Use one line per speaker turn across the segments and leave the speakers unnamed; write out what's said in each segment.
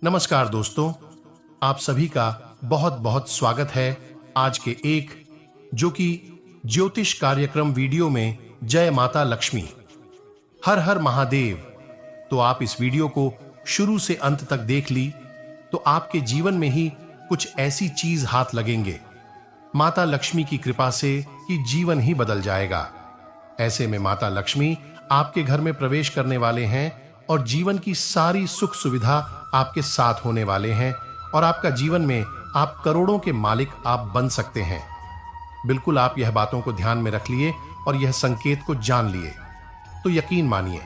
नमस्कार दोस्तों, आप सभी का बहुत बहुत स्वागत है आज के एक जो कि ज्योतिष कार्यक्रम वीडियो में जय माता लक्ष्मी हर हर महादेव। तो आप इस वीडियो को शुरू से अंत तक देख ली तो आपके जीवन में ही कुछ ऐसी चीज हाथ लगेंगे माता लक्ष्मी की कृपा से कि जीवन ही बदल जाएगा। ऐसे में माता लक्ष्मी आपके घर में प्रवेश करने वाले हैं और जीवन की सारी सुख सुविधा आपके साथ होने वाले हैं और आपका जीवन में आप करोड़ों के मालिक आप बन सकते हैं। बिल्कुल आप यह बातों को ध्यान में रख लिए और यह संकेत को जान लिए तो यकीन मानिए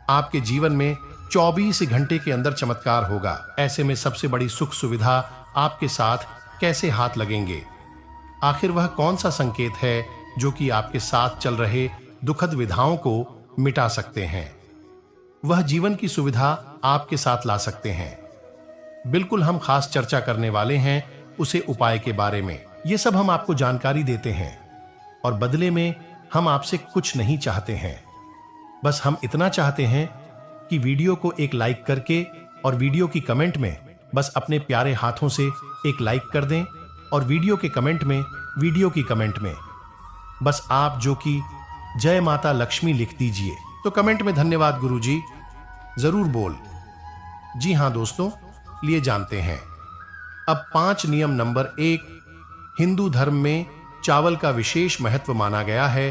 आपके जीवन में 24 घंटे के अंदर चमत्कार होगा। ऐसे में सबसे बड़ी सुख सुविधा आपके साथ कैसे हाथ लगेंगे? आखिर वह कौन सा संकेत है जो कि आपके साथ चल रहे दुखद विधाओं को मिटा सकते हैं? वह जीवन की सुविधा आपके साथ ला सकते हैं। बिल्कुल हम खास चर्चा करने वाले हैं उसे उपाय के बारे में। यह सब हम आपको जानकारी देते हैं और बदले में हम आपसे कुछ नहीं चाहते हैं। बस हम इतना चाहते हैं कि वीडियो को एक लाइक करके और वीडियो की कमेंट में बस अपने प्यारे हाथों से एक लाइक कर दें और वीडियो के कमेंट में बस आप जो कि जय माता लक्ष्मी लिख दीजिए। तो कमेंट में धन्यवाद गुरुजी जरूर बोल। जी हां दोस्तों, लिए जानते हैं अब 5 नियम। नंबर 1, हिंदू धर्म में चावल का विशेष महत्व माना गया है।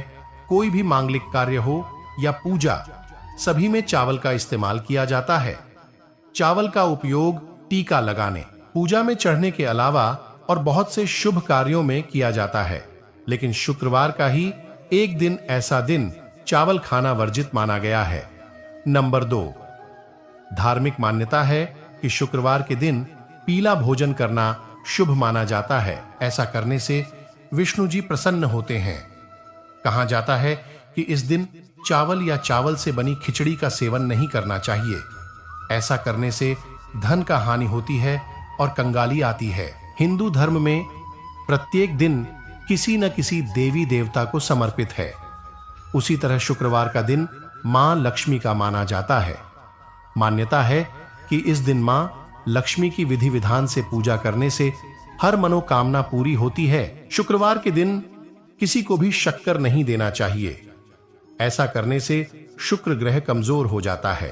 कोई भी मांगलिक कार्य हो या पूजा, सभी में चावल का इस्तेमाल किया जाता है। चावल का उपयोग टीका लगाने, पूजा में चढ़ने के अलावा और बहुत से शुभ कार्यों में किया जाता है। लेकिन शुक्रवार का ही एक दिन ऐसा दिन चावल खाना वर्जित माना गया है। नंबर 2, धार्मिक मान्यता है कि शुक्रवार के दिन पीला भोजन करना शुभ माना जाता है। ऐसा करने से विष्णु जी प्रसन्न होते हैं। कहा जाता है कि इस दिन चावल या चावल से बनी खिचड़ी का सेवन नहीं करना चाहिए। ऐसा करने से धन का हानि होती है और कंगाली आती है। हिंदू धर्म में प्रत्येक दिन किसी न किसी देवी देवता को समर्पित है। उसी तरह शुक्रवार का दिन मां लक्ष्मी का माना जाता है। मान्यता है कि इस दिन मां लक्ष्मी की विधि विधान से पूजा करने से हर मनोकामना पूरी होती है। शुक्रवार के दिन किसी को भी शक्कर नहीं देना चाहिए। ऐसा करने से शुक्र ग्रह कमजोर हो जाता है।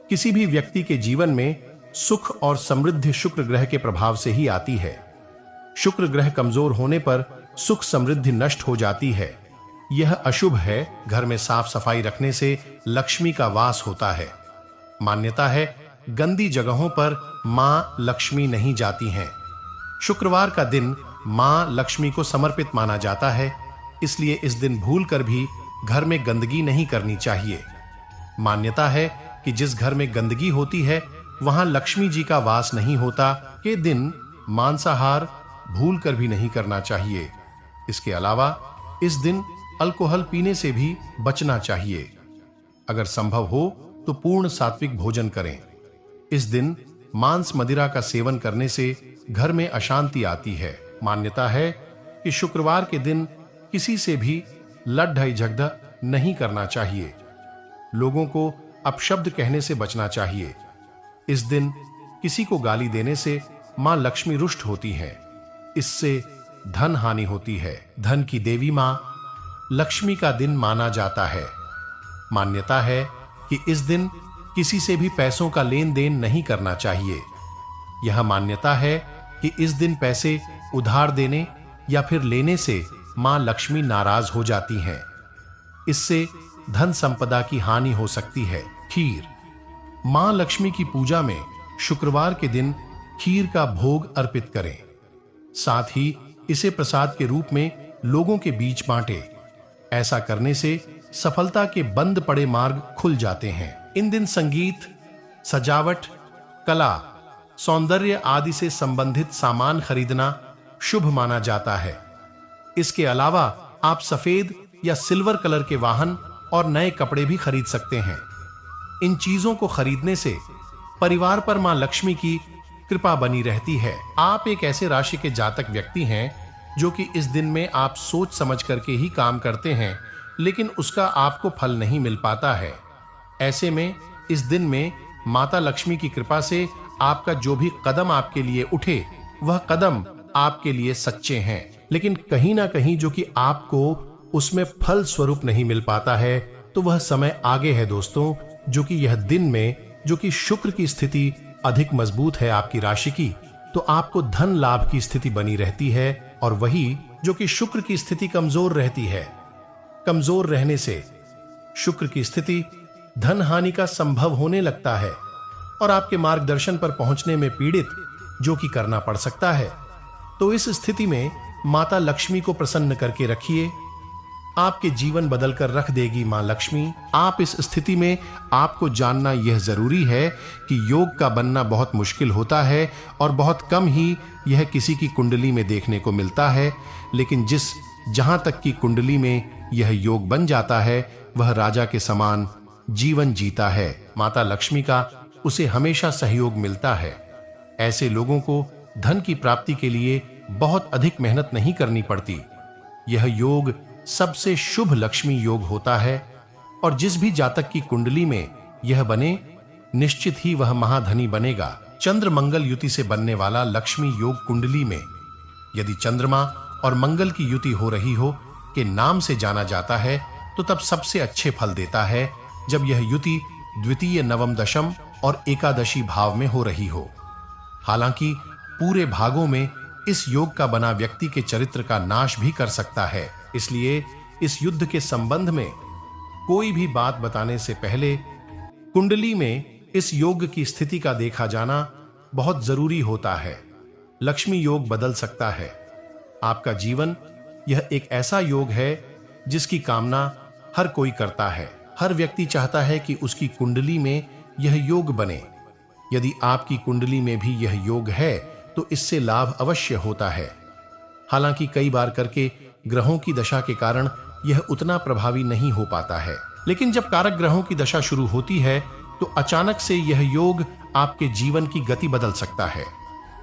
किसी भी व्यक्ति के जीवन में सुख और समृद्धि शुक्र ग्रह के प्रभाव से ही आती है। शुक्र ग्रह कमजोर होने पर सुख समृद्धि नष्ट हो जाती है। यह अशुभ है। घर में साफ सफाई रखने से लक्ष्मी का वास होता है। मान्यता है गंदी जगहों पर मां लक्ष्मी नहीं जाती हैं। शुक्रवार का दिन मां लक्ष्मी को समर्पित माना जाता है, इसलिए इस दिन भूलकर भी घर में गंदगी नहीं करनी चाहिए। मान्यता है कि जिस घर में गंदगी होती है वहां लक्ष्मी जी का वास नहीं होता। के दिन मांसाहार भूलकर भी नहीं करना चाहिए। इसके अलावा इस दिन अल्कोहल पीने से भी बचना चाहिए। अगर संभव हो तो पूर्ण सात्विक भोजन करें। इस दिन मांस मदिरा का सेवन करने से घर में अशांति आती है। मान्यता है कि शुक्रवार के दिन किसी से भी लड़ाई झगड़ा नहीं करना चाहिए। लोगों को अपशब्द कहने से बचना चाहिए। इस दिन किसी को गाली देने से मां लक्ष्मी रुष्ट होती है। इससे धन हानि होती है। धन की देवी मां लक्ष्मी का दिन माना जाता है। मान्यता है कि इस दिन किसी से भी पैसों का लेन देन नहीं करना चाहिए। यह मान्यता है कि इस दिन पैसे उधार देने या फिर लेने से मां लक्ष्मी नाराज हो जाती हैं। इससे धन संपदा की हानि हो सकती है। खीर, मां लक्ष्मी की पूजा में शुक्रवार के दिन खीर का भोग अर्पित करें। साथ ही इसे प्रसाद के रूप में लोगों के बीच बांटें। ऐसा करने से सफलता के बंद पड़े मार्ग खुल जाते हैं। इन दिन संगीत, सजावट, कला, सौंदर्य आदि से संबंधित सामान खरीदना शुभ माना जाता है। इसके अलावा आप सफेद या सिल्वर कलर के वाहन और नए कपड़े भी खरीद सकते हैं। इन चीजों को खरीदने से परिवार पर मां लक्ष्मी की कृपा बनी रहती है। आप एक ऐसे राशि के जातक व्यक्ति हैं जो कि इस दिन में आप सोच समझ करके ही काम करते हैं, लेकिन उसका आपको फल नहीं मिल पाता है। ऐसे में इस दिन में माता लक्ष्मी की कृपा से आपका जो भी कदम आपके लिए उठे वह कदम आपके लिए सच्चे हैं, लेकिन कहीं ना कहीं जो कि आपको उसमें फल स्वरूप नहीं मिल पाता है, तो वह समय आगे है दोस्तों, जो कि यह दिन में जो कि शुक्र की स्थिति अधिक मजबूत है आपकी राशि की, तो आपको धन लाभ की स्थिति बनी रहती है। और वही जो कि शुक्र की स्थिति कमजोर रहती है, कमजोर रहने से शुक्र की स्थिति धन हानि का संभव होने लगता है और आपके मार्गदर्शन पर पहुंचने में पीड़ित जो कि करना पड़ सकता है। तो इस स्थिति में माता लक्ष्मी को प्रसन्न करके रखिए, आपके जीवन बदल कर रख देगी मां लक्ष्मी। आप इस स्थिति में आपको जानना यह जरूरी है कि योग का बनना बहुत मुश्किल होता है और बहुत कम ही यह किसी की कुंडली में देखने को मिलता है, लेकिन जहां तक की कुंडली में यह योग बन जाता है वह राजा के समान जीवन जीता है। माता लक्ष्मी का उसे हमेशा सहयोग मिलता है। ऐसे लोगों को धन की प्राप्ति के लिए बहुत अधिक मेहनत नहीं करनी पड़ती। यह योग सबसे शुभ लक्ष्मी योग होता है और जिस भी जातक की कुंडली में यह बने निश्चित ही वह महाधनी बनेगा। चंद्र मंगल युति से बनने वाला लक्ष्मी योग कुंडली में यदि चंद्रमा और मंगल की युति हो रही हो के नाम से जाना जाता है, तो तब सबसे अच्छे फल देता है जब यह युति द्वितीय, नवम, दशम और एकादशी भाव में हो रही हो। हालांकि पूरे भागों में इस योग का बना व्यक्ति के चरित्र का नाश भी कर सकता है, इसलिए इस युद्ध के संबंध में कोई भी बात बताने से पहले कुंडली में इस योग की स्थिति का देखा जाना बहुत जरूरी होता है। लक्ष्मी योग बदल सकता है आपका जीवन। यह एक ऐसा योग है जिसकी कामना हर कोई करता है। हर व्यक्ति चाहता है कि उसकी कुंडली में यह योग बने। यदि आपकी कुंडली में भी यह योग है तो इससे लाभ अवश्य होता है। हालांकि कई बार करके ग्रहों की दशा के कारण यह उतना प्रभावी नहीं हो पाता है, लेकिन जब कारक ग्रहों की दशा शुरू होती है तो अचानक से यह योग आपके जीवन की गति बदल सकता है।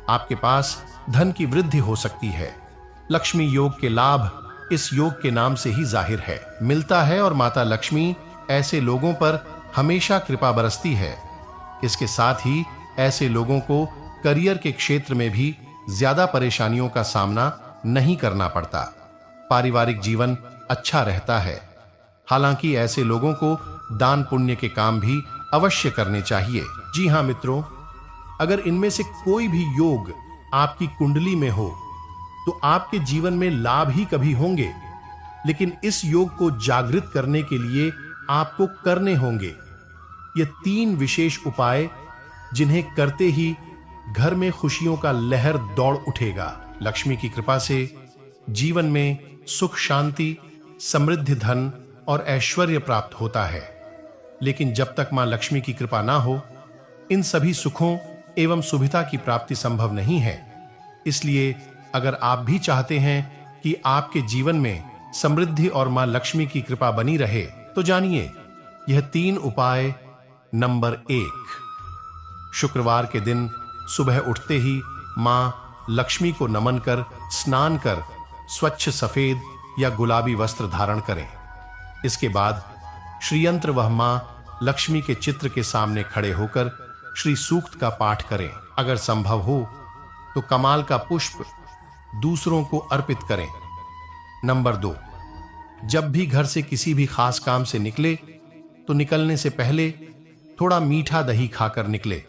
आपके पास धन की वृद्धि हो सकती है। लक्ष्मी योग के लाभ इस योग के नाम से ही जाहिर है, मिलता है और माता लक्ष्मी ऐसे लोगों पर हमेशा कृपा बरसती है। इसके साथ ही ऐसे लोगों को करियर के क्षेत्र में भी ज्यादा परेशानियों का सामना नहीं करना पड़ता। पारिवारिक जीवन अच्छा रहता है। हालांकि ऐसे लोगों को दान पुण्य के काम भी अवश्य करने चाहिए। जी हां मित्रों, अगर इनमें से कोई भी योग आपकी कुंडली में हो तो आपके जीवन में लाभ ही कभी होंगे, लेकिन इस योग को जागृत करने के लिए आपको करने होंगे ये 3 विशेष उपाय, जिन्हें करते ही घर में खुशियों का लहर दौड़ उठेगा। लक्ष्मी की कृपा से जीवन में सुख, शांति, समृद्धि, धन और ऐश्वर्य प्राप्त होता है। लेकिन जब तक मां लक्ष्मी की कृपा ना हो, इन सभी सुखों एवं सुविधा की प्राप्ति संभव नहीं है। इसलिए अगर आप भी चाहते हैं कि आपके जीवन में समृद्धि और मां लक्ष्मी की कृपा बनी रहे, तो जानिए यह 3 उपाय। नंबर 1, शुक्रवार के दिन सुबह उठते ही मां लक्ष्मी को नमन कर स्नान कर स्वच्छ सफेद या गुलाबी वस्त्र धारण करें। इसके बाद श्रीयंत्र वह मां लक्ष्मी के चित्र के सामने खड़े होकर श्री सूक्त का पाठ करें। अगर संभव हो तो कमाल का पुष्प दूसरों को अर्पित करें। नंबर 2, जब भी घर से किसी भी खास काम से निकले तो निकलने से पहले थोड़ा मीठा दही खाकर निकले।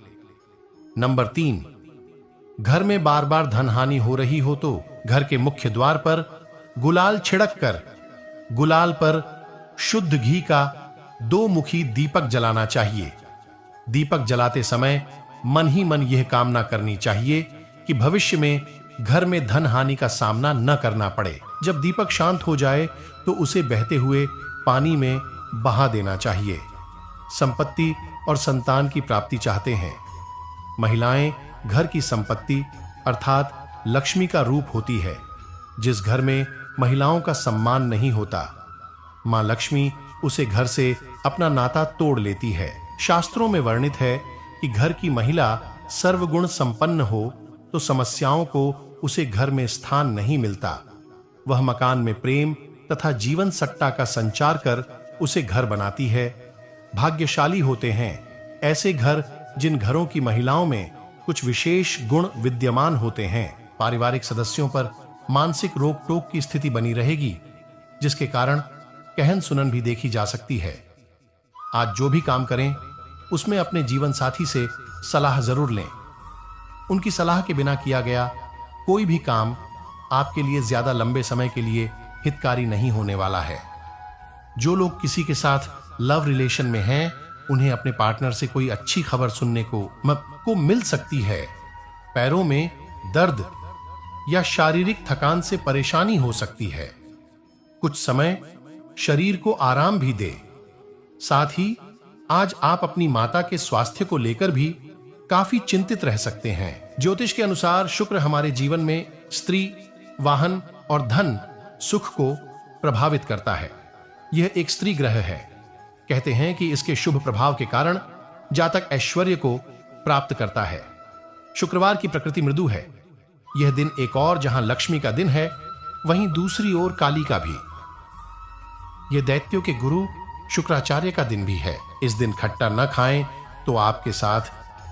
नंबर 3, घर में बार बार धन हानि हो रही हो तो घर के मुख्य द्वार पर गुलाल छिड़क कर गुलाल पर शुद्ध घी का 2 मुखी दीपक जलाना चाहिए। दीपक जलाते समय मन ही मन यह कामना करनी चाहिए कि भविष्य में घर में धन हानि का सामना न करना पड़े। जब दीपक शांत हो जाए तो उसे बहते हुए पानी में बहा देना चाहिए। संपत्ति और संतान की प्राप्ति चाहते हैं। महिलाएं घर की संपत्ति अर्थात लक्ष्मी का रूप होती है। जिस घर में महिलाओं का सम्मान नहीं होता, मां लक्ष्मी उसे घर से अपना नाता तोड़ लेती है। शास्त्रों में वर्णित है कि घर की महिला सर्वगुण संपन्न हो तो समस्याओं को उसे घर में स्थान नहीं मिलता। वह मकान में प्रेम तथा जीवन सट्टा का संचार कर उसे घर बनाती है। भाग्यशाली होते हैं ऐसे घर जिन घरों की महिलाओं में कुछ विशेष गुण विद्यमान होते हैं। पारिवारिक सदस्यों पर मानसिक रोक टोक की स्थिति बनी रहेगी, जिसके कारण कहन सुनन भी देखी जा सकती है। आज जो भी काम करें उसमें अपने जीवन साथी से सलाह जरूर लें। उनकी सलाह के बिना किया गया कोई भी काम आपके लिए ज्यादा लंबे समय के लिए हितकारी नहीं होने वाला है। जो लोग किसी के साथ लव रिलेशन में हैं, उन्हें अपने पार्टनर से कोई अच्छी खबर सुनने को मिल सकती है। पैरों में दर्द या शारीरिक थकान से परेशानी हो सकती है। कुछ समय शरीर को आराम भी दे। साथ ही आज आप अपनी माता के स्वास्थ्य को लेकर भी काफी चिंतित रह सकते हैं। ज्योतिष के अनुसार शुक्र हमारे जीवन में स्त्री, वाहन और धन सुख को प्रभावित करता है। यह एक स्त्री ग्रह है। कहते हैं कि इसके शुभ प्रभाव के कारण जातक ऐश्वर्य को प्राप्त करता है। शुक्रवार की प्रकृति मृदु है। यह दिन एक और जहां लक्ष्मी का दिन है, वहीं दूसरी ओर काली का भी। यह दैत्यों के गुरु शुक्राचार्य का दिन भी है। इस दिन खट्टा न खाएं तो आपके साथ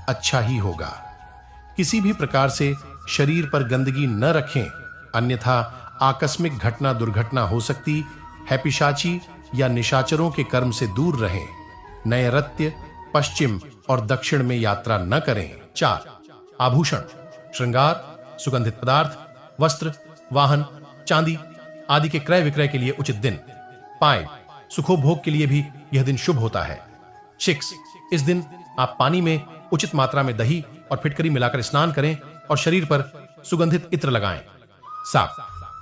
अच्छा ही होगा। किसी भी प्रकार से शरीर पर गंदगी न रखें, अन्यथा आकस्मिक घटना दुर्घटना हो सकती है। पिशाची या निशाचरों के कर्म से दूर रहें। नैऋत्य, पश्चिम और दक्षिण में यात्रा न करें। 4. आभूषण, श्रृंगार, सुगंधित पदार्थ, वस्त्र, वाहन, चांदी आदि के क्रय विक्रय के लिए उचित दिन। 5. सुखोभोग के लिए भी यह दिन शुभ होता है। 6. इस दिन आप पानी में उचित मात्रा में दही और फिटकरी मिलाकर स्नान करें और शरीर पर सुगंधित इत्र लगाएं। 7.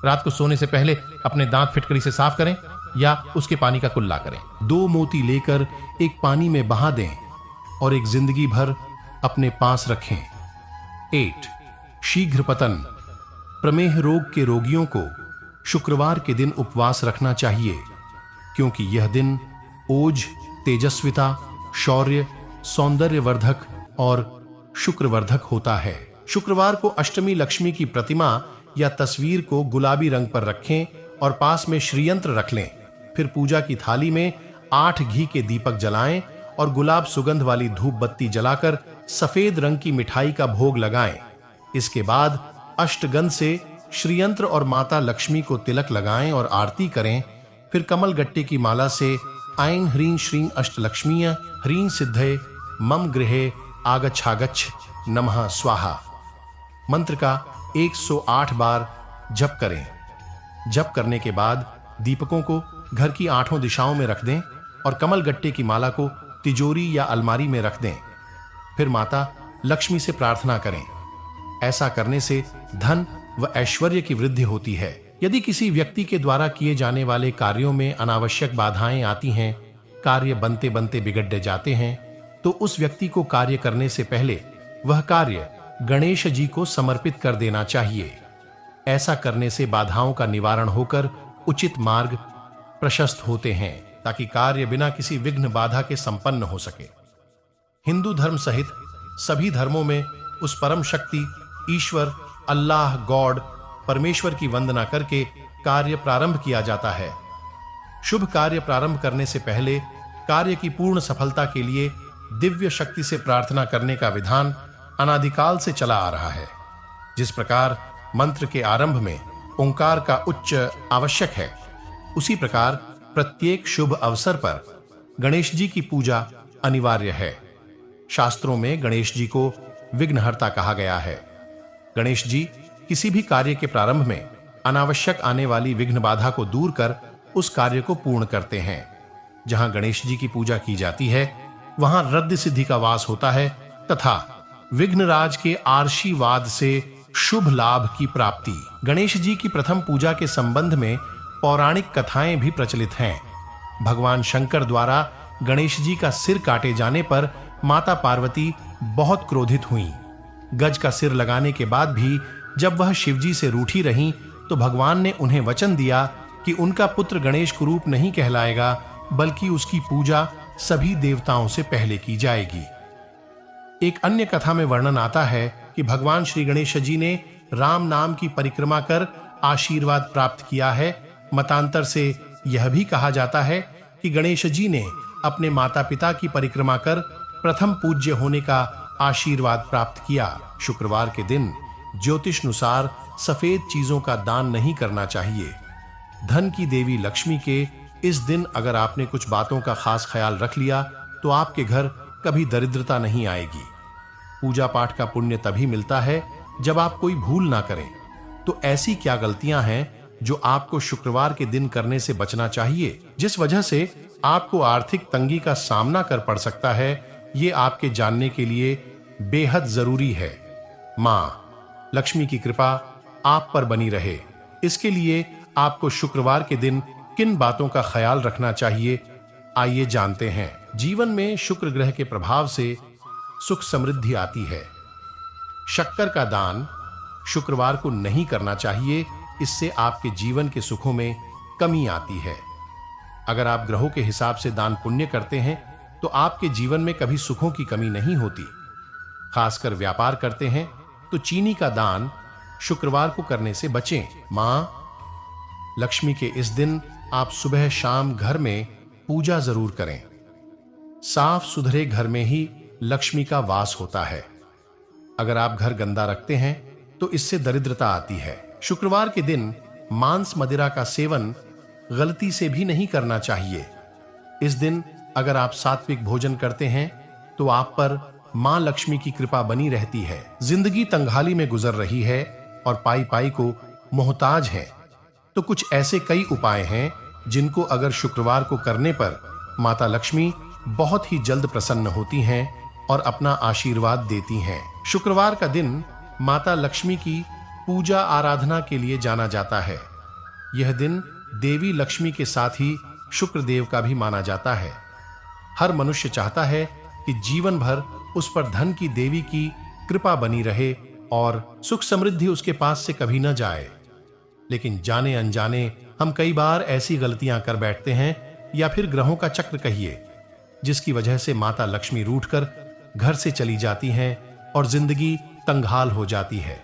रात को सोने से पहले अपने दांत फिटकरी से साफ करें या उसके पानी का कुल्ला करें। 2 मोती लेकर एक पानी में बहा दें और एक जिंदगी भर अपने पास रखें। 8. शीघ्र पतन, प्रमेह रोग के रोगियों को शुक्रवार के दिन उपवास रखना चाहिए, क्योंकि यह दिन ओज, तेजस्विता, शौर्य, सौंदर्यवर्धक और शुक्रवर्धक होता है। शुक्रवार को अष्टमी लक्ष्मी की प्रतिमा या तस्वीर को गुलाबी रंग पर रखें और पास में श्रीयंत्र रख लें। फिर पूजा की थाली में 8 घी के दीपक जलाएं और गुलाब सुगंध वाली धूप बत्ती जलाकर सफेद रंग की मिठाई का भोग लगाएं। इसके बाद अष्टगंध से श्रीयंत्र और माता लक्ष्मी को तिलक लगाएं और आरती करें। फिर कमल गट्टे की माला से ऐं ह्रीं श्रीं अष्टलक्ष्मीय ह्रीं सिद्धे मम गृहे आगच्छागच्छ नमः स्वाहा मंत्र का 108 बार जप करें। जप करने के बाद दीपकों को घर की 8 दिशाओं में रख दें और कमल गट्टे की माला को तिजोरी या अलमारी में रख दें। फिर माता लक्ष्मी से प्रार्थना करें। ऐसा करने से धन व ऐश्वर्य की वृद्धि होती है। यदि किसी व्यक्ति के द्वारा किए जाने वाले कार्यों में अनावश्यक बाधाएं आती हैं, कार्य बनते बनते बिगड़ जाते हैं, तो उस व्यक्ति को कार्य करने से पहले वह कार्य गणेश जी को समर्पित कर देना चाहिए। ऐसा करने से बाधाओं का निवारण होकर उचित मार्ग प्रशस्त होते हैं, ताकि कार्य बिना किसी विघ्न बाधा के संपन्न हो सके। हिंदू धर्म सहित सभी धर्मों में उस परम शक्ति ईश्वर अल्लाह गॉड परमेश्वर की वंदना करके कार्य प्रारंभ किया जाता है। शुभ कार्य प्रारंभ करने से पहले कार्य की पूर्ण सफलता के लिए दिव्य शक्ति से प्रार्थना करने का विधान अनादिकाल से चला आ रहा है। जिस प्रकार मंत्र के आरंभ में ओंकार का उच्च आवश्यक है, उसी प्रकार प्रत्येक शुभ अवसर पर गणेश जी की पूजा अनिवार्य है। शास्त्रों में गणेश जी को विघ्नहर्ता कहा गया है। गणेश जी किसी भी कार्य के प्रारंभ में अनावश्यक आने वाली विघ्न बाधा को दूर कर उस कार्य को पूर्ण करते हैं। जहां गणेश जी की पूजा की जाती है, वहां रद्द सिद्धि का वास होता है तथा विघ्नराज के आशीर्वाद से शुभ लाभ की प्राप्ति। गणेश जी की प्रथम पूजा के संबंध में पौराणिक कथाएं भी प्रचलित हैं। भगवान शंकर द्वारा गणेश जी का सिर काटे जाने पर माता पार्वती बहुत क्रोधित हुईं। गज का सिर लगाने के बाद भी जब वह शिवजी से रूठी रहीं, तो भगवान ने उन्हें वचन दिया कि उनका पुत्र गणेश कुरूप नहीं कहलाएगा, बल्कि उसकी पूजा सभी देवताओं से पहले की जाएगी। एक अन्य कथा में वर्णन आता है कि भगवान श्री गणेश जी ने राम नाम की परिक्रमा कर आशीर्वाद प्राप्त किया है। मतांतर से यह भी कहा जाता है कि गणेश जी ने अपने माता पिता की परिक्रमा कर प्रथम पूज्य होने का आशीर्वाद प्राप्त किया। शुक्रवार के दिन ज्योतिषानुसार सफेद चीजों का दान नहीं करना चाहिए। धन की देवी लक्ष्मी के इस दिन अगर आपने कुछ बातों का खास ख्याल रख लिया तो आपके घर कभी दरिद्रता नहीं आएगी। पूजा पाठ का पुण्य तभी मिलता है जब आप कोई भूल ना करें। तो ऐसी क्या गलतियां हैं जो आपको शुक्रवार के दिन करने से बचना चाहिए, जिस वजह से आपको आर्थिक तंगी का सामना कर पड़ सकता है, ये आपके जानने के लिए बेहद जरूरी है। मां लक्ष्मी की कृपा आप पर बनी रहे, इसके लिए आपको शुक्रवार के दिन किन बातों का ख्याल रखना चाहिए, आइए जानते हैं। जीवन में शुक्र ग्रह के प्रभाव से सुख समृद्धि आती है। शक्कर का दान शुक्रवार को नहीं करना चाहिए, इससे आपके जीवन के सुखों में कमी आती है। अगर आप ग्रहों के हिसाब से दान पुण्य करते हैं तो आपके जीवन में कभी सुखों की कमी नहीं होती। खासकर व्यापार करते हैं तो चीनी का दान शुक्रवार को करने से बचें। मां लक्ष्मी के इस दिन आप सुबह शाम घर में पूजा जरूर करें। साफ सुथरे घर में ही लक्ष्मी का वास होता है। अगर आप घर गंदा रखते हैं तो इससे दरिद्रता आती है। शुक्रवार के दिन मांस मदिरा का सेवन गलती से भी नहीं करना चाहिए। इस दिन अगर आप सात्विक भोजन करते हैं तो आप पर मां लक्ष्मी की कृपा बनी रहती है। जिंदगी तंगहाली में गुजर रही है और पाई पाई को मोहताज है, तो कुछ ऐसे कई उपाय हैं जिनको अगर शुक्रवार को करने पर माता लक्ष्मी बहुत ही जल्द प्रसन्न होती हैं और अपना आशीर्वाद देती हैं। शुक्रवार का दिन माता लक्ष्मी की पूजा आराधना के लिए जाना जाता है। यह दिन देवी लक्ष्मी के साथ ही शुक्र देव का भी माना जाता है। हर मनुष्य चाहता है कि जीवन भर उस पर धन की देवी की कृपा बनी रहे और सुख समृद्धि उसके पास से कभी न जाए। लेकिन जाने अनजाने हम कई बार ऐसी गलतियां कर बैठते हैं, या फिर ग्रहों का चक्र कहिए, जिसकी वजह से माता लक्ष्मी रूठकर घर से चली जाती हैं और जिंदगी तंगहाल हो जाती है।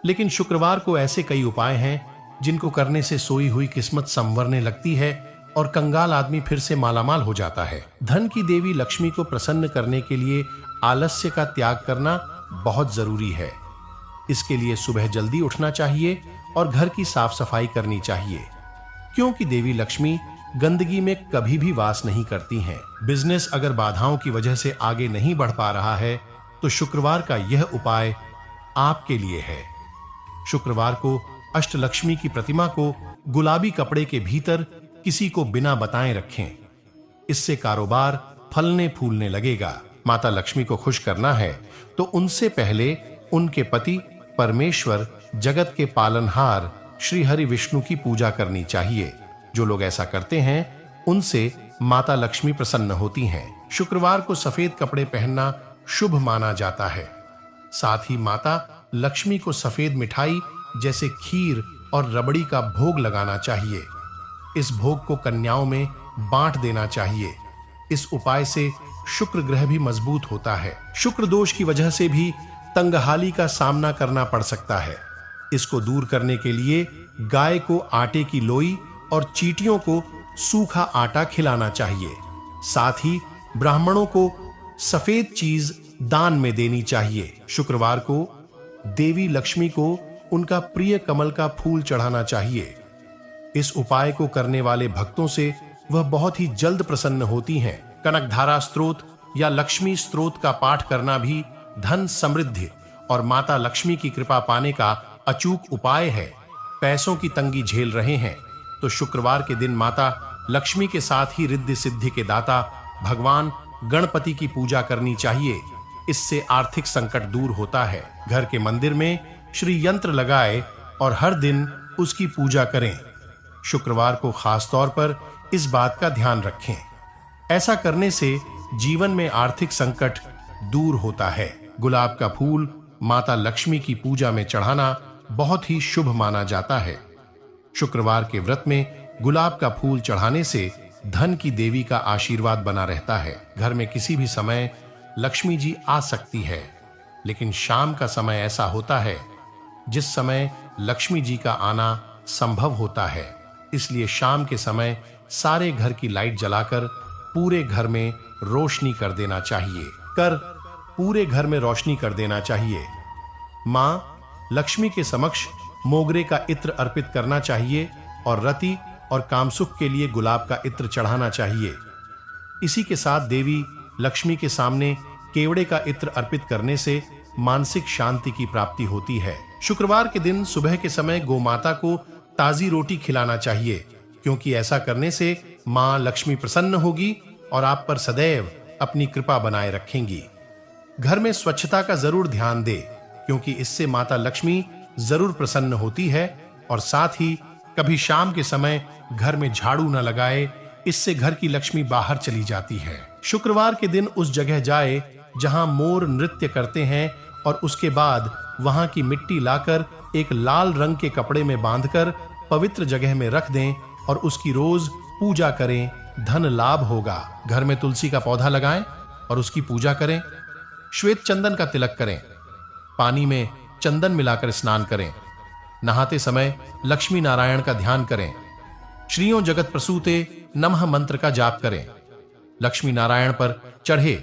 लेकिन शुक्रवार को ऐसे कई उपाय हैं जिनको करने से सोई हुई किस्मत संवरने लगती है और कंगाल आदमी फिर से मालामाल हो जाता है। धन की देवी लक्ष्मी को प्रसन्न करने के लिए आलस्य का त्याग करना बहुत जरूरी है। इसके लिए सुबह जल्दी उठना चाहिए और घर की साफ सफाई करनी चाहिए, क्योंकि देवी लक्ष्मी गंदगी में कभी भी वास नहीं करती हैं। बिजनेस अगर बाधाओं की वजह से आगे नहीं बढ़ पा रहा है तो शुक्रवार का यह उपाय आपके लिए है। शुक्रवार को अष्टलक्ष्मी की प्रतिमा को गुलाबी कपड़े के भीतर किसी को बिना बताए रखें। इससे कारोबार फलने फूलने लगेगा। माता लक्ष्मी को खुश करना है तो उनसे पहले उनके पति परमेश्वर जगत के पालनहार श्री हरि विष्णु की पूजा करनी चाहिए। जो लोग ऐसा करते हैं उनसे माता लक्ष्मी प्रसन्न होती हैं। शुक्रवार को सफेद कपड़े पहनना शुभ माना जाता है। साथ ही माता लक्ष्मी को सफेद मिठाई जैसे खीर और रबड़ी का भोग लगाना चाहिए। इस भोग को कन्याओं में बांट देना चाहिए। इस उपाय से शुक्र ग्रह भी मजबूत होता है। शुक्र दोष की वजह से भी तंगहाली का सामना करना पड़ सकता है। इसको दूर करने के लिए गाय को आटे की लोई और चींटियों को सूखा आटा खिलाना चाहिए। साथ ही ब्राह्मणों को सफेद चीज दान में देनी चाहिए। शुक्रवार को देवी लक्ष्मी को उनका प्रिय कमल का फूल चढ़ाना चाहिए। इस उपाय को करने वाले भक्तों से वह बहुत ही जल्द प्रसन्न होती हैं। कनकधारा स्तोत्र या लक्ष्मी स्तोत्र का पाठ करना भी धन समृद्धि और माता लक्ष्मी की कृपा पाने का अचूक उपाय है। पैसों की तंगी झेल रहे हैं तो शुक्रवार के दिन माता लक्ष्मी के साथ ही रिद्धि सिद्धि के दाता भगवान गणपति की पूजा करनी चाहिए। इससे आर्थिक संकट दूर होता है। घर के मंदिर में श्री यंत्र लगाए और हर दिन उसकी पूजा करें। शुक्रवार को खास तौर पर इस बात का ध्यान रखें। ऐसा करने से जीवन में आर्थिक संकट दूर होता है। गुलाब का फूल माता लक्ष्मी की पूजा में चढ़ाना बहुत ही शुभ माना जाता है। शुक्रवार के व्रत में गुलाब का फूल चढ़ाने से धन की देवी का आशीर्वाद बना रहता है। घर में किसी भी समय लक्ष्मी जी आ सकती है, लेकिन शाम का समय ऐसा होता है जिस समय लक्ष्मी जी का आना संभव होता है। इसलिए शाम के समय सारे घर की लाइट जलाकर पूरे घर में रोशनी कर देना चाहिए। कर पूरे घर में रोशनी कर देना चाहिए। मां लक्ष्मी के समक्ष मोगरे का इत्र अर्पित करना चाहिए और रति और कामसुख के लिए गुलाब का इत्र चढ़ाना चाहिए। इसी के साथ देवी लक्ष्मी के सामने केवड़े का इत्र अर्पित करने से मानसिक शांति की प्राप्ति होती है। शुक्रवार के दिन सुबह के समय गोमाता को ताजी रोटी खिलाना चाहिए, क्योंकि ऐसा करने से मां लक्ष्मी प्रसन्न होगी और आप पर सदैव अपनी कृपा बनाए रखेंगी। घर में स्वच्छता का जरूर ध्यान दे, क्योंकि इससे माता लक्ष्मी जरूर प्रसन्न होती है। और साथ ही कभी शाम के समय घर में झाड़ू न लगाए, इससे घर की लक्ष्मी बाहर चली जाती है। शुक्रवार के दिन उस जगह जाए जहां मोर नृत्य करते हैं और उसके बाद वहां की मिट्टी लाकर एक लाल रंग के कपड़े में बांधकर पवित्र जगह में रख दें और उसकी रोज पूजा करें, धन लाभ होगा। घर में तुलसी का पौधा लगाएं और उसकी पूजा करें। श्वेत चंदन का तिलक करें। पानी में चंदन मिलाकर स्नान करें। नहाते समय लक्ष्मी नारायण का ध्यान करें। श्रियों जगत प्रसूते नमः मंत्र का जाप करें। लक्ष्मी नारायण पर चढ़े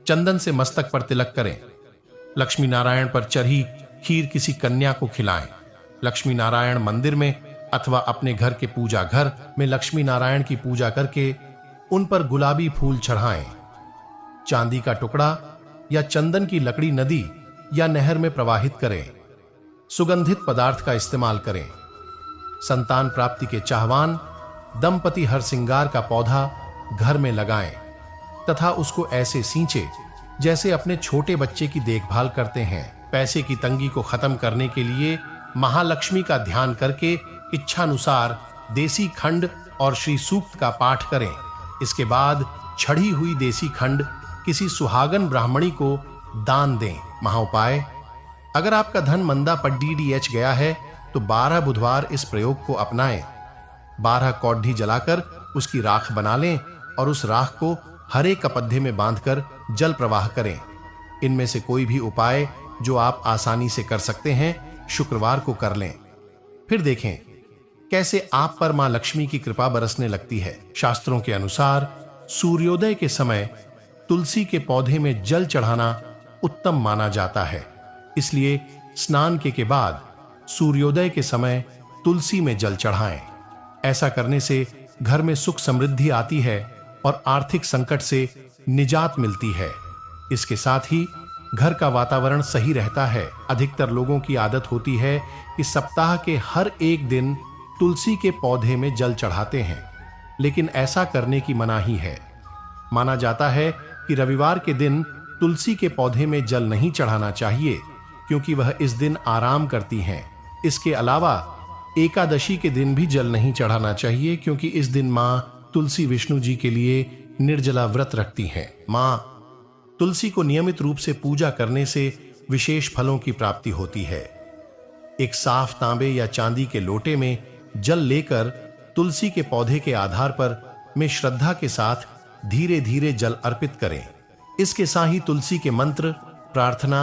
चंदन से मस्तक पर तिलक करें। लक्ष्मी नारायण पर चढ़ी खीर किसी कन्या को खिलाएं। लक्ष्मी नारायण मंदिर में अथवा अपने घर के पूजा घर में लक्ष्मी नारायण की पूजा करके उन पर गुलाबी फूल चढ़ाएं। चांदी का टुकड़ा या चंदन की लकड़ी नदी या नहर में प्रवाहित करें। सुगंधित पदार्थ का इस्तेमाल करें। संतान प्राप्ति के चाहवान दंपति हर सिंगार का पौधा घर में लगाएं तथा उसको ऐसे सींचे जैसे अपने छोटे बच्चे की देखभाल करते हैं। पैसे की तंगी को खत्म करने के लिए महालक्ष्मी का ध्यान करके इच्छानुसार देसी खंड और श्री सूक्त का पाठ करें। इसके बाद छड़ी हुई देसी खंड किसी सुहागन ब्राह्मणी को दान दें। महाउपाय: अगर आपका धन मंदा पर DDH गया है तो 12 बुधवार इस प्रयोग को अपनाएं। 12 कौड्ढी जलाकर उसकी राख बना लें और उस राख को हरे कपद्धे में बांधकर जल प्रवाह करें। इनमें से कोई भी उपाय जो आप आसानी से कर सकते हैं, शुक्रवार को कर लें। फिर देखें कैसे आप पर मां लक्ष्मी की कृपा बरसने लगती है। शास्त्रों के अनुसार सूर्योदय के समय तुलसी के पौधे में जल चढ़ाना उत्तम माना जाता है। इसलिए स्नान के बाद सूर्योदय के समय तुलसी में जल चढ़ाएं। ऐसा करने से घर में सुख समृद्धि आती है और आर्थिक संकट से निजात मिलती है। इसके साथ ही घर का वातावरण सही रहता है। अधिकतर लोगों की आदत होती है कि सप्ताह के हर एक दिन तुलसी के पौधे में जल चढ़ाते हैं, लेकिन ऐसा करने की मनाही है। माना जाता है कि रविवार के दिन तुलसी के पौधे में जल नहीं चढ़ाना चाहिए, क्योंकि वह इस दिन आराम करती हैं। इसके अलावा एकादशी के दिन भी जल नहीं चढ़ाना चाहिए, क्योंकि इस दिन मां तुलसी विष्णु जी के लिए निर्जला व्रत रखती हैं। मां तुलसी को नियमित रूप से पूजा करने से विशेष फलों की प्राप्ति होती है। एक साफ तांबे या चांदी के लोटे में जल लेकर तुलसी के पौधे के आधार पर में श्रद्धा के साथ धीरे धीरे जल अर्पित करें। इसके साथ ही तुलसी के मंत्र, प्रार्थना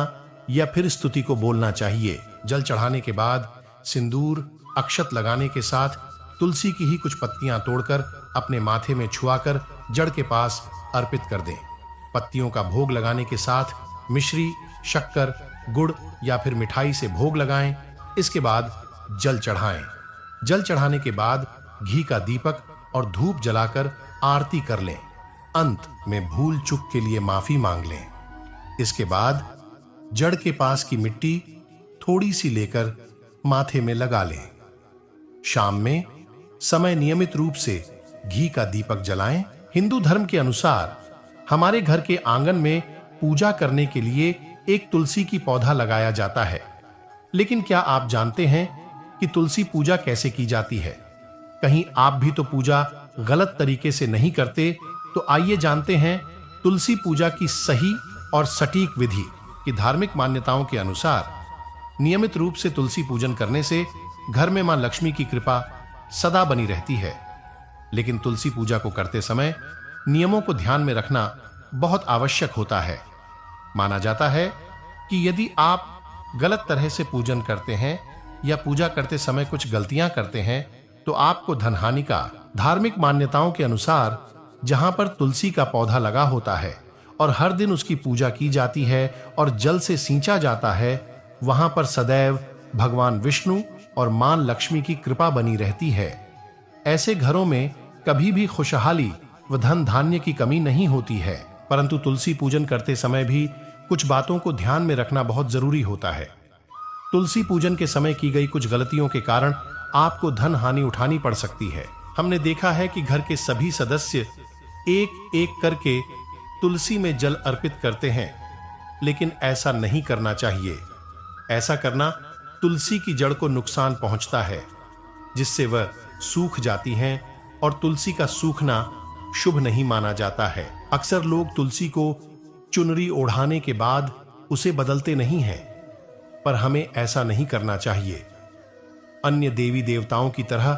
या फिर स्तुति को बोलना चाहिए। जल चढ़ाने के बाद सिंदूर, अक्षत लगाने के साथ तुलसी की ही कुछ पत्तियां तोड़कर अपने माथे में छुआकर जड़ के पास अर्पित कर दें। पत्तियों का भोग लगाने के साथ मिश्री, शक्कर, गुड़ या फिर मिठाई से भोग लगाएं। इसके बाद जल चढ़ाएं। जल चढ़ाने के बाद घी का दीपक और धूप जलाकर आरती कर लें। अंत में भूल चूक के लिए माफी मांग लें। इसके बाद जड़ के पास की मिट्टी थोड़ी सी लेकर माथे में लगा लें। शाम में समय नियमित रूप से घी का दीपक जलाएं। हिंदू धर्म के अनुसार हमारे घर के आंगन में पूजा करने के लिए एक तुलसी की पौधा लगाया जाता है। लेकिन क्या आप जानते हैं कि तुलसी पूजा कैसे की जाती है? कहीं आप भी तो पूजा गलत तरीके से नहीं करते? तो आइए जानते हैं तुलसी पूजा की सही और सटीक विधि। की धार्मिक मान्यताओं के अनुसार नियमित रूप से तुलसी पूजन करने से घर में मां लक्ष्मी की कृपा सदा बनी रहती है। लेकिन तुलसी पूजा को करते समय नियमों को ध्यान में रखना बहुत आवश्यक होता है। माना जाता है कि यदि आप गलत तरह से पूजन करते हैं या पूजा करते समय कुछ गलतियां करते हैं तो आपको धनहानि का। धार्मिक मान्यताओं के अनुसार जहां पर तुलसी का पौधा लगा होता है और हर दिन उसकी पूजा की जाती है और जल से सींचा जाता है, वहां पर सदैव भगवान विष्णु और मां लक्ष्मी की कृपा बनी रहती है। ऐसे घरों में कभी भी खुशहाली व धन धान्य की कमी नहीं होती है। परंतु तुलसी पूजन करते समय भी कुछ बातों को ध्यान में रखना बहुत जरूरी होता है। तुलसी पूजन के समय की गई कुछ गलतियों के कारण आपको धन हानि उठानी पड़ सकती है। हमने देखा है कि घर के सभी सदस्य एक एक करके तुलसी में जल अर्पित करते हैं, लेकिन ऐसा नहीं करना चाहिए। ऐसा करना तुलसी की जड़ को नुकसान पहुंचता है, जिससे वह सूख जाती हैं और तुलसी का सूखना शुभ नहीं माना जाता है। अक्सर लोग तुलसी को चुनरी ओढ़ाने के बाद उसे बदलते नहीं हैं, पर हमें ऐसा नहीं करना चाहिए। अन्य देवी देवताओं की तरह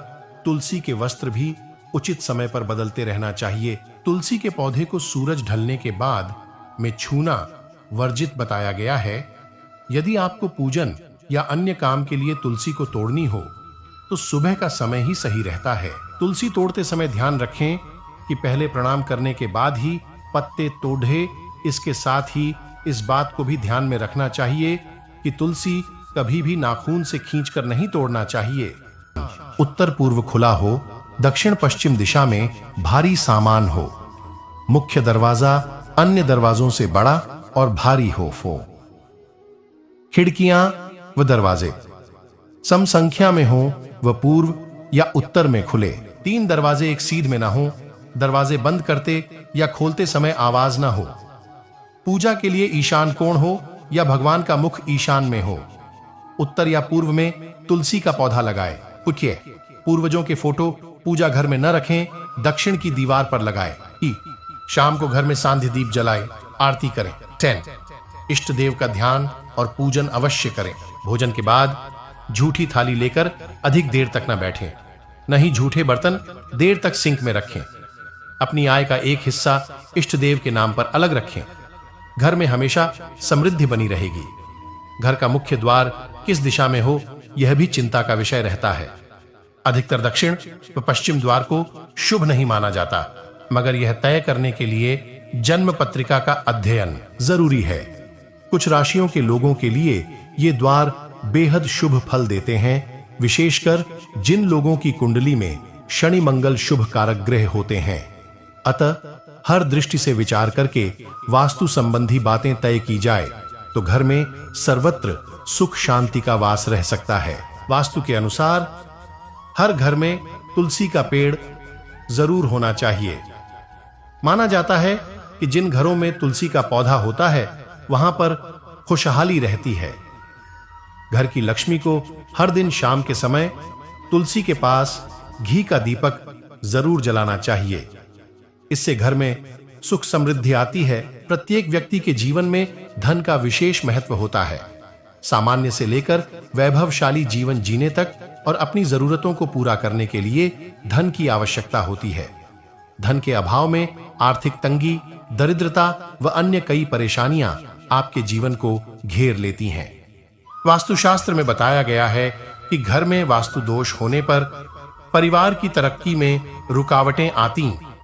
तुलसी के वस्त्र भी उचित समय पर बदलते रहना चाहिए। तुलसी के पौधे को सूरज ढलने के बाद में छूना वर्जित बताया गया है। यदि आपको पूजन या अन्य काम के लिए तुलसी को तोड़नी हो तो सुबह का समय ही सही रहता है। तुलसी तोड़ते समय ध्यान रखें कि पहले प्रणाम करने के बाद ही पत्ते तोड़े। इसके साथ ही इस बात को भी ध्यान में रखना चाहिए कि तुलसी कभी भी नाखून से खींचकर नहीं तोड़ना चाहिए। उत्तर पूर्व खुला हो, दक्षिण पश्चिम दिशा में भारी सामान हो, मुख्य दरवाजा अन्य दरवाजों से बड़ा और भारी हो। खिड़कियां व दरवाजे सम संख्या में हो व पूर्व या उत्तर में खुले। 3 दरवाजे एक सीध में ना हो। दरवाजे बंद करते या खोलते समय आवाज ना हो। पूजा के लिए ईशान कोण हो या भगवान का मुख ईशान में हो। उत्तर या पूर्व में तुलसी का पौधा लगाए। पूछिए, पूर्वजों के फोटो पूजा घर में न रखें, दक्षिण की दीवार पर लगाए। शाम को घर में सांध्य दीप जलाए, आरती करें। 10 इष्ट देव का ध्यान और पूजन अवश्य करें। भोजन के बाद झूठी थाली लेकर अधिक देर तक न बैठें। नहीं झूठे बर्तन देर तक सिंक में रखें। अपनी आय का एक हिस्सा इष्ट देव के नाम पर अलग रखें। घर में हमेशा समृद्धि बनी रहेगी। घर का मुख्य द्वार किस दिशा में हो, यह भी चिंता का विषय रहता है। अधिकतर दक्षिण व पश्चिम द्वार को शुभ नहीं माना जाता, मगर यह तय करने के लिए जन्म पत्रिका का अध्ययन जरूरी है। कुछ राशियों के लोगों के लिए ये द्वार बेहद शुभ फल देते हैं, विशेषकर जिन लोगों की कुंडली में शनि मंगल शुभ कारक ग्रह होते हैं। अतः हर दृष्टि से विचार करके वास्तु संबंधी बातें तय की जाए तो घर में सर्वत्र सुख शांति का वास रह सकता है। वास्तु के अनुसार हर घर में तुलसी का पेड़ जरूर होना चाहिए। माना जाता है कि जिन घरों में तुलसी का पौधा होता है वहां पर खुशहाली रहती है। घर की लक्ष्मी को हर दिन शाम के समय तुलसी के पास घी का दीपक जरूर जलाना चाहिए। इससे घर में सुख समृद्धि आती है। प्रत्येक व्यक्ति के जीवन में धन का विशेष महत्व होता है। सामान्य से लेकर वैभवशाली जीवन जीने तक और अपनी जरूरतों को पूरा करने के लिए धन की आवश्यकता होती है। धन के अभाव में आर्थिक तंगी, दरिद्रता व अन्य कई परेशानियां आपके जीवन को घेर लेती हैं। वास्तुशास्त्र में बताया गया है कि घर में वास्तु दोष होने पर परिवार की तरक्की में रुकावटें आती